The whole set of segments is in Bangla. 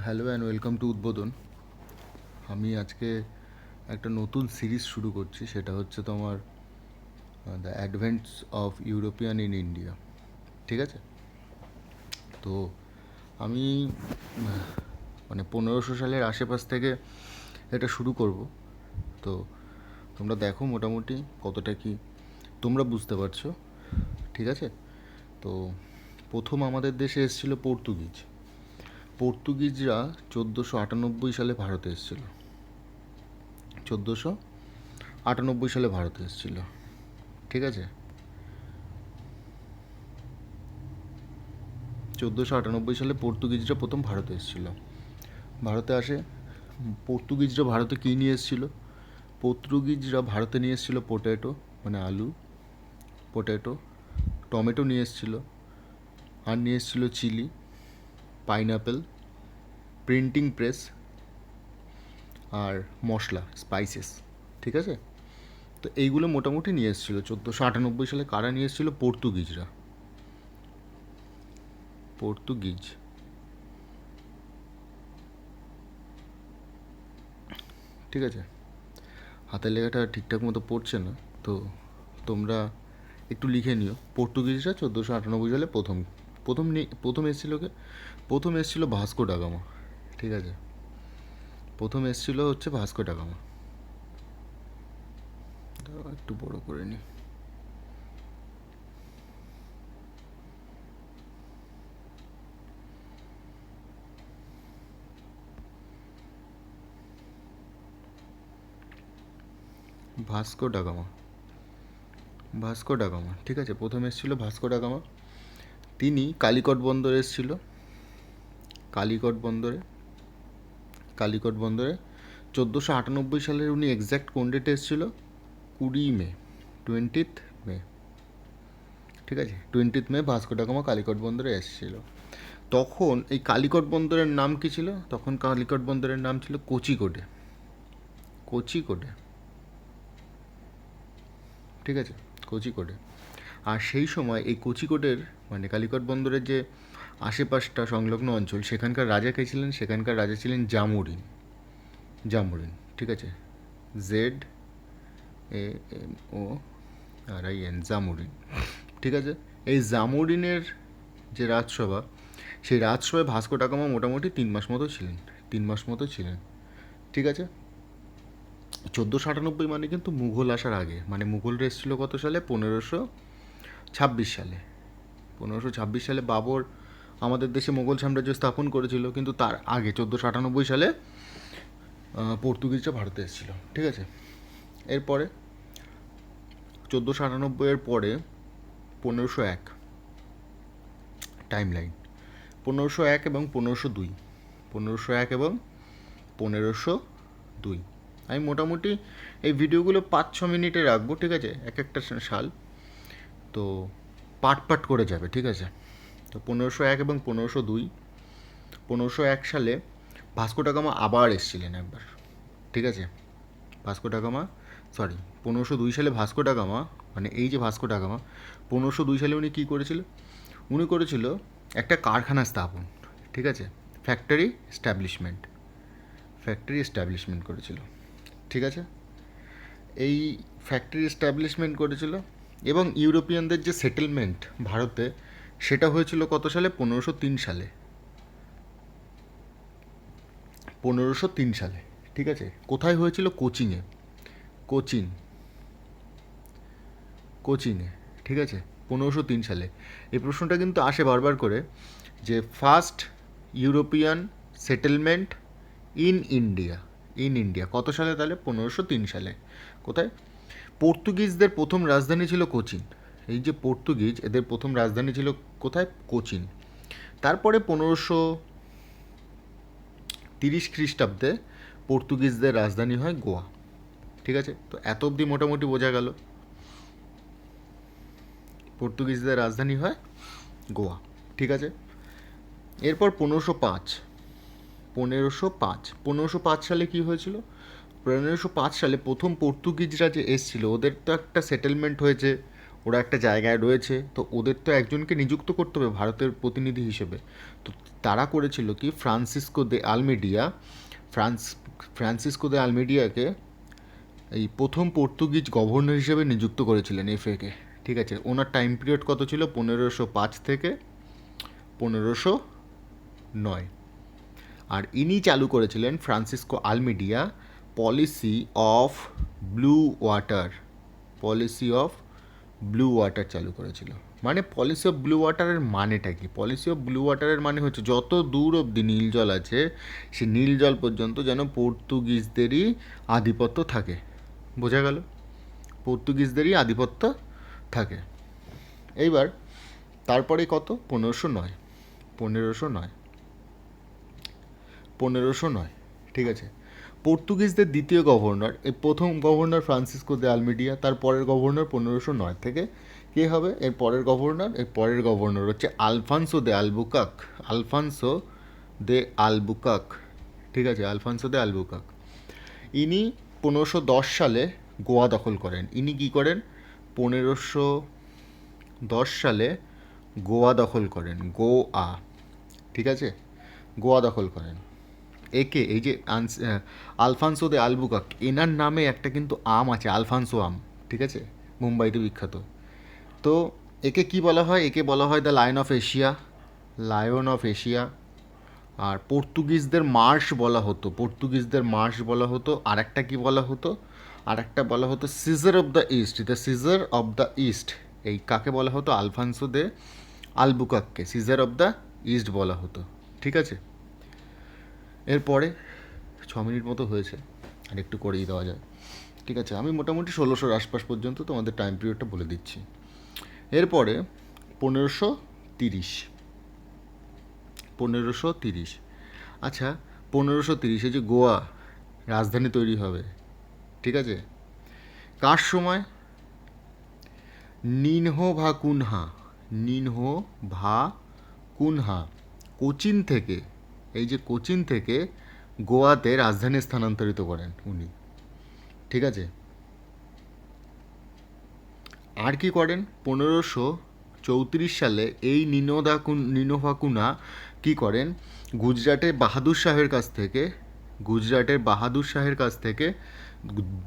হ্যালো অ্যান্ড ওয়েলকাম টু উদ্বোধন। আমি আজকে একটা নতুন সিরিজ শুরু করছি, সেটা হচ্ছে তোমার the advents of European in India. ঠিক আছে? তো আমি মানে 1500 সালের আশেপাশ থেকে এটা শুরু করব। তো তোমরা দেখো মোটামুটি কতটা কি তোমরা বুঝতে পারছো। ঠিক আছে? তো প্রথম আমাদের দেশে এসেছিল পর্তুগিজ। পর্তুগিজরা 1498 সালে ভারতে এসেছিল। 1498 সালে ভারতে এসেছিল। ঠিক আছে? 1498 সালে পর্তুগিজরা প্রথম ভারতে এসেছিল। ভারতে আসে। পর্তুগিজরা ভারতে কী নিয়ে এসেছিল? পর্তুগিজরা ভারতে নিয়ে এসেছিল পোট্যাটো, মানে আলু, পোট্যাটো, টমেটো নিয়ে এসেছিল, আর নিয়ে এসেছিল চিলি, পাইনঅ্যাপেল, প্রিন্টিং প্রেস, আর মশলা, স্পাইসেস। ঠিক আছে? তো এইগুলো মোটামুটি নিয়ে এসেছিল 1498 সালে। কারা নিয়ে এসেছিল? পর্তুগিজরা। পর্তুগিজ। ঠিক আছে? হাতের লেখাটা ঠিকঠাক মতো পড়ছে না, তো তোমরা একটু লিখে নিও। পর্তুগিজরা 1498 সালে প্রথম প্রথম প্রথম এসেছিল কে? প্রথম এসেছিল ভাস্কো ডা গামা। ঠিক আছে? প্রথম এসেছিল হচ্ছে ভাস্কো ডা গামা। একটু বড় করে নিই। Vasco da Gama. Vasco da Gama. ঠিক আছে? প্রথম এসেছিল ভাস্কো ডা গামা। তিনি কালিকট বন্দরে এসেছিল। কালিকট বন্দরে। কালিকট বন্দরে 1498 সালের উনি এক্স্যাক্ট কোন ডেটে এসেছিল? 20 মে, 20 মে। ঠিক আছে? 20 মে ভাস্কো ডা গামা কালিকট বন্দরে এসেছিল। তখন এই কালিকট বন্দরের নাম কী ছিল? তখন কালিকট বন্দরের নাম ছিল কোচিকোডে। কোচিকোডে। ঠিক আছে? কোচিকোডে। আর সেই সময় এই কোচিকোডের মানে কালিকট বন্দরের যে আশেপাশটা সংলগ্ন অঞ্চল, সেখানকার রাজা কে ছিলেন? সেখানকার রাজা ছিলেন জামোরিন। জামোরিন। ঠিক আছে? ZAMORIN, জামোরিন। ঠিক আছে? এই জামোরিনের যে রাজসভা, সেই রাজসভায় ভাস্কো ডা গামা মোটামুটি 3 মাস মতো ছিলেন। 3 মাস মতো ছিলেন। ঠিক আছে? 1498 মানে কিন্তু মুঘল আসার আগে, মানে মুঘলরা এসেছিল কত সালে? 1526 সালে। 1526 সালে বাবর আমাদের দেশে মোগল সাম্রাজ্য স্থাপন করেছিল, কিন্তু তার আগে 1498 সালে পর্তুগিজরা ভারতে এসেছিল। ঠিক আছে? এরপরে 1498-এর পরে 1501 টাইম লাইন। 1501 এবং 1502। 1501 এবং 1502। আমি মোটামুটি এই ভিডিওগুলো 5-6 মিনিটে রাখবো। ঠিক আছে? এক একটা সাল তো পাট পাট করে যাবে। ঠিক আছে? তো 1501 এবং 1502। 1501 সালে ভাস্কো ডা গামা আবার এসেছিলেন একবার। ঠিক আছে? ভাস্কো ডা গামা, সরি, 1502 সালে ভাস্কো ডা গামা, মানে এই যে ভাস্কো ডা গামা, 1502 সালে উনি কী করেছিল? উনি করেছিল একটা কারখানা স্থাপন। ঠিক আছে? Factory establishment. ফ্যাক্টরি এস্টাবলিশমেন্ট করেছিল। ঠিক আছে? এই ফ্যাক্টরি এস্টাবলিশমেন্ট করেছিল এবং ইউরোপিয়ানদের যে সেটেলমেন্ট ভারতে, সেটা হয়েছিল কত সালে? 1503 সালে। 1503 সালে। ঠিক আছে? কোথায় হয়েছিল? কোচিনে। কোচিন। কোচিনে। ঠিক আছে? 1503 সালে। এই প্রশ্নটা কিন্তু আসে বারবার করে, যে first European settlement in India. In India কত সালে? তাহলে 1503 সালে। কোথায়? পর্তুগিজদের প্রথম রাজধানী ছিল কোচিন। এই যে পর্তুগিজ, এদের প্রথম রাজধানী ছিল কোথায়? কোচিন। তারপরে 1530 খ্রিস্টাব্দে পর্তুগিজদের রাজধানী হয় গোয়া। ঠিক আছে? তো এত অবধি মোটামুটি বোঝা গেল। পর্তুগিজদের রাজধানী হয় গোয়া। ঠিক আছে? এরপর 1505। 1505 সালে কী হয়েছিল? 1505 সালে প্রথম পর্তুগিজরা যে এসেছিল, ওদের তো একটা সেটেলমেন্ট হয়েছে ওরা একটা জায়গায় রয়েছে, তো ওদের তো একজনকে নিযুক্ত করতে হবে ভারতের প্রতিনিধি হিসেবে। তো তারা করেছিল কি, ফ্রান্সিসকো দে আলমেডিয়াকে এই প্রথম পর্তুগিজ গভর্নর হিসেবে নিযুক্ত করেছিলেন এফএকে। ঠিক আছে, ওনার টাইম পিরিয়ড কত ছিল, 1505 থেকে 1509। আর ইনি চালু করেছিলেন, Francisco Almeida, policy of blue water. Policy of blue water চালু করেছিল। মানে পলিসি অফ ব্লু ওয়াটারের মানেটা কি? পলিসি অফ ব্লু ওয়াটারের মানে হচ্ছে যত দূর অবধি নীল জল আছে, সে নীল জল পর্যন্ত যেন পর্তুগিজদেরই আধিপত্য থাকে। বোঝা গেল? পর্তুগিজদেরই আধিপত্য থাকে। এইবার তারপরে কত, 1509। 1509, 1509, ঠিক আছে। পর্তুগিজদের দ্বিতীয় গভর্নর, এই প্রথম গভর্নর ফ্রান্সিসকো দে আলমেডিয়া, তার পরের গভর্নর 1509 থেকে কে হবে এর পরের গভর্নর? এর পরের গভর্নর হচ্ছে আলফানসো দে আলবুকাক। আলফানসো দে আলবুকাক, ঠিক আছে, আলফানসো দে আলবুকাক। ইনি 1510 সালে গোয়া দখল করেন। ইনি কী করেন? 1510 সালে গোয়া দখল করেন। গোয়া, ঠিক আছে, গোয়া দখল করেন। একে এই যে আলফানসো দে আলবুকাক, এনার নামে একটা কিন্তু আম আছে, আলফানসো আম, ঠিক আছে, মুম্বাইতে বিখ্যাত। তো একে কি বলা হয়? একে বলা হয় the lion of Asia, lion of Asia. আর পর্তুগিজদের মার্শ বলা হতো, পর্তুগিজদের মার্শ বলা হতো। আর একটা কী বলা হতো? আর একটা বলা হতো Caesar of the East, the Caesar of the East. এই কাকে বলা হতো? আলফানসো দে আলবুকাককে সিজার অফ দ্য ইস্ট বলা হতো, ঠিক আছে। এরপরে 6 মিনিট মতো হয়েছে, আর একটু করেই দেওয়া যায়, ঠিক আছে। আমি মোটামুটি 1600 আশপাশ পর্যন্ত তোমাদের টাইম পিরিয়ডটা বলে দিচ্ছি। এরপরে 1530, 1530, আচ্ছা 1530-এ যে গোয়া রাজধানী তৈরি হবে, ঠিক আছে, কার সময়? নিনহো ভা কুনহা, নিনহো ভা কুনহা কোচিন থেকে, এই যে কোচিন থেকে গোয়াতে রাজধানী স্থানান্তরিত করেন উনি, ঠিক আছে। আর কি করেন? 1534 সালে এই নিনোভাকুনা কি করেন? গুজরাটের বাহাদুর শাহের কাছ থেকে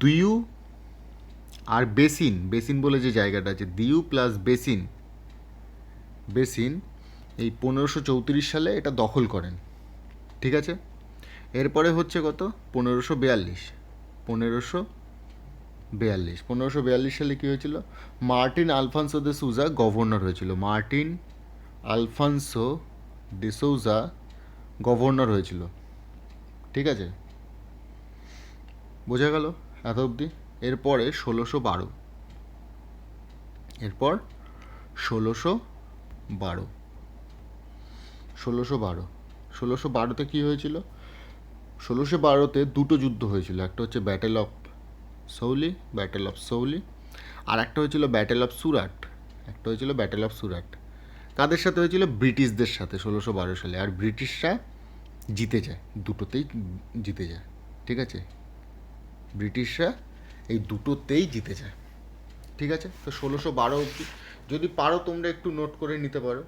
দিউ আর বেসিন, বেসিন বলে যে জায়গাটা আছে, দিউ প্লাস বেসিন, এই 1534 সালে এটা দখল করেন, ঠিক আছে। এরপরে হচ্ছে কত? 1542, 1542 সালে কী হয়েছিল? মার্টিন আলফানসো দে সুজা গভর্নর হয়েছিল। মার্টিন আলফানসো দে সুজা গভর্নর হয়েছিল, ঠিক আছে, বোঝা গেল এত অবধি? এরপরে 1612, এরপর 1612, 1612তে কী হয়েছিল? 1612তে দুটো যুদ্ধ হয়েছিল। একটা হচ্ছে ব্যাটেল অফ সৌলি, আর একটা হয়েছিল ব্যাটেল অফ সুরাট। কাদের সাথে হয়েছিল? ব্রিটিশদের সাথে 1612 সালে। আর ব্রিটিশরা জিতে যায়, দুটোতেই জিতে যায়, ঠিক আছে, ব্রিটিশরা এই দুটোতেই জিতে যায়, ঠিক আছে। তো 1612 অবধি যদি পারো তোমরা একটু নোট করে নিতে পারো,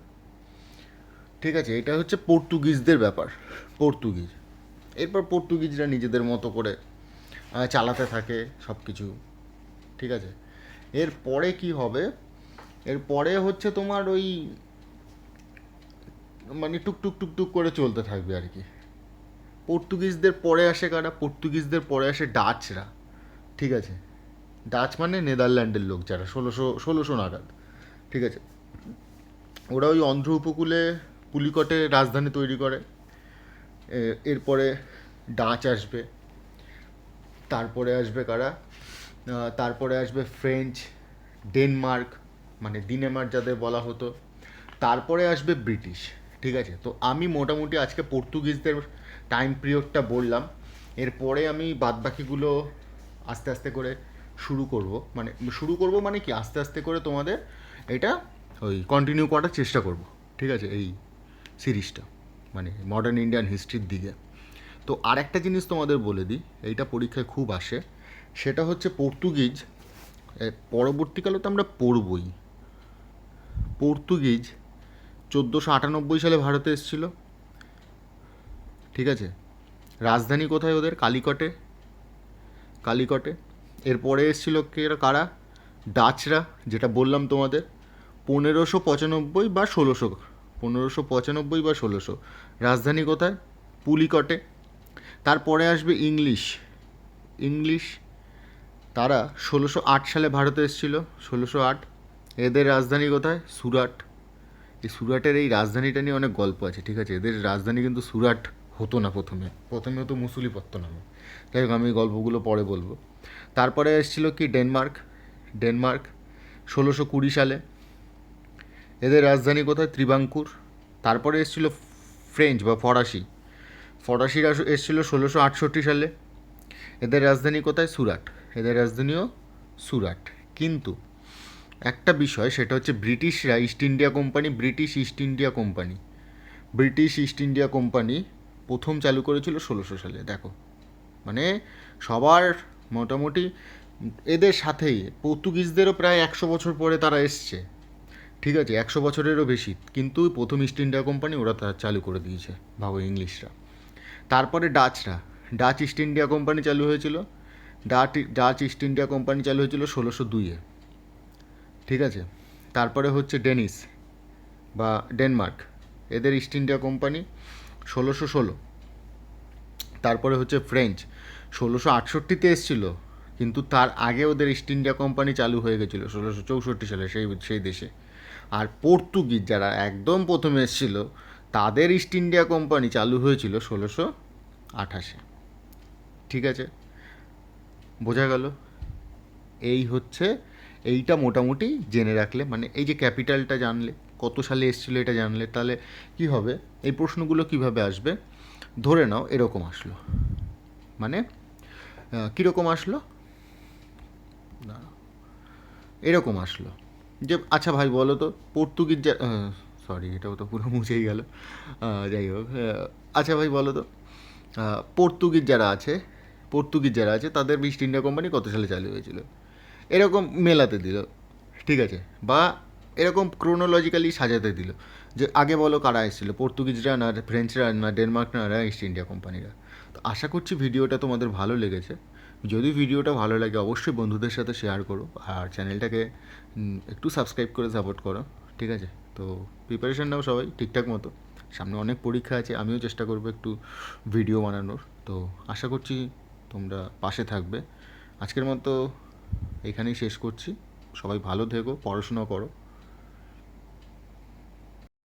ঠিক আছে। এটা হচ্ছে পর্তুগিজদের ব্যাপার, পর্তুগিজ। এরপর পর্তুগিজরা নিজেদের মতো করে চালাতে থাকে সব কিছু, ঠিক আছে। এরপরে কি হবে? এরপরে হচ্ছে তোমার ওই মানে টুকটুক করে চলতে থাকবে আর কি। পর্তুগিজদের পরে আসে কারা? পর্তুগিজদের পরে আসে ডাচরা, ঠিক আছে। ডাচ মানে নেদারল্যান্ডের লোক, যারা 1600 নাগাদ, ঠিক আছে। ওরা ওই অন্ধ্র উপকূলে পুলিকটে রাজধানী তৈরি করে। এরপরে ডাচ আসবে, তারপরে আসবে কারা? তারপরে আসবে ফ্রেঞ্চ, ডেনমার্ক, মানে দিনেমার্ক যাদের বলা হতো। তারপরে আসবে ব্রিটিশ, ঠিক আছে। তো আমি মোটামুটি আজকে পর্তুগিজদের টাইম পিরিয়ডটা বললাম। এরপরে আমি বাদবাকিগুলো আস্তে আস্তে করে শুরু করব, মানে কি আস্তে আস্তে করে তোমাদের এটা ওই কন্টিনিউ করার চেষ্টা করব, ঠিক আছে, এই সিরিজটা, মানে মডার্ন ইন্ডিয়ান হিস্ট্রির দিকে। তো আরেকটা জিনিস তোমাদের বলে দিই, এইটা পরীক্ষায় খুব আসে, সেটা হচ্ছে পরবর্তীকালে তো আমরা পড়বই। পর্তুগিজ 1498 সালে ভারতে এসেছিল, ঠিক আছে। রাজধানী কোথায় ওদের? কালিকটে। কালিকটে। এরপরে এসেছিল কারা? ডাচরা, যেটা বললাম তোমাদের 1595 বা 1600, 1595 বা 1600। রাজধানী কোথায়? পুলিকটে। তারপরে আসবে ইংলিশ। ইংলিশ তারা 1608 সালে ভারতে এসেছিল, 1608। এদের রাজধানী কোথায়? সুরাট। এই সুরাটের এই রাজধানীটা নিয়ে অনেক গল্প আছে, ঠিক আছে। এদের রাজধানী কিন্তু সুরাট হতো না, প্রথমে হতো মুসুলিপত্ত নামে। যাই হোক, আমি এই গল্পগুলো পরে বলবো। তারপরে এসেছিল কি? ডেনমার্ক। ডেনমার্ক 1620 সালে। এদের রাজধানী কোথায়? ত্রিবাঙ্কুর। তারপরে এসেছিল ফ্রেঞ্চ বা ফরাসি। ফরাসিরা এসেছিল 1668 সালে। এদের রাজধানী কোথায়? সুরাট। এদের রাজধানীও সুরাট। কিন্তু একটা বিষয়, সেটা হচ্ছে ব্রিটিশরা east India company, British east India company, British east India company প্রথম চালু করেছিল 1600 সালে। দেখো, মানে সবার মোটামুটি এদের সাথেই পর্তুগিজদেরও প্রায় 100 বছর পরে তারা এসছে, ঠিক আছে, 100 বছরেরও বেশি। কিন্তু প্রথম ইস্ট ইন্ডিয়া কোম্পানি ওরা চালু করে দিয়েছে, ভাবো, ইংলিশরা। তারপরে ডাচরা, ডাচ ইস্ট ইন্ডিয়া কোম্পানি চালু হয়েছিল। ডাচ ইস্ট ইন্ডিয়া কোম্পানি চালু হয়েছিল 1602-এ, ঠিক আছে। তারপরে হচ্ছে ডেনিস বা ডেনমার্ক, এদের ইস্ট ইন্ডিয়া কোম্পানি 1616। তারপরে হচ্ছে ফ্রেঞ্চ 1668-তে এসেছিল, কিন্তু তার আগে ওদের ইস্ট ইন্ডিয়া কোম্পানি চালু হয়ে গেছিলো 1664 সালে সেই দেশে। আর পর্তুগিজ যারা একদম প্রথমে এসেছিল, তাদের ইস্ট ইন্ডিয়া কোম্পানি চালু হয়েছিল 1628-এ, ঠিক আছে। বোঝা গেল? এই হচ্ছে, এইটা মোটামুটি জেনে রাখলে, মানে এই যে ক্যাপিটালটা জানলে, কত সালে এসেছিলো এটা জানলে, তাহলে কি হবে, এই প্রশ্নগুলো কিভাবে আসবে। ধরে নাও এরকম আসলো, মানে কীরকম আসলো না, এরকম আসলো যে, আচ্ছা ভাই বলো তো, পর্তুগিজ সরি, এটাও তো পুরো মুছেই গেল, যাই হোক, আচ্ছা ভাই বলো তো, পর্তুগিজ যারা আছে তাদের ইস্ট ইন্ডিয়া কোম্পানি কত সালে চালু হয়েছিল, এরকম মেলাতে দিল, ঠিক আছে। বা এরকম ক্রোনোলজিক্যালি সাজাতে দিল, যে আগে বলো কারা এসেছিলো, পর্তুগিজরা না ফ্রেঞ্চরা না ডেনমার্ক না ইস্ট ইন্ডিয়া কোম্পানিরা। তো আশা করছি ভিডিওটা তোমাদের ভালো লেগেছে। যদি ভিডিওটা ভালো লাগে অবশ্যই বন্ধুদের সাথে শেয়ার করো, আর চ্যানেলটাকে একটু সাবস্ক্রাইব করে সাপোর্ট করো, ঠিক আছে। তো প্রিপারেশান নাও সবাই ঠিকঠাক মতো, সামনে অনেক পরীক্ষা আছে, আমিও চেষ্টা করবো একটু ভিডিও বানানোর। তো আশা করছি তোমরা পাশে থাকবে। আজকের মতো এখানেই শেষ করছি। সবাই ভালো থেকো, পড়াশোনা করো।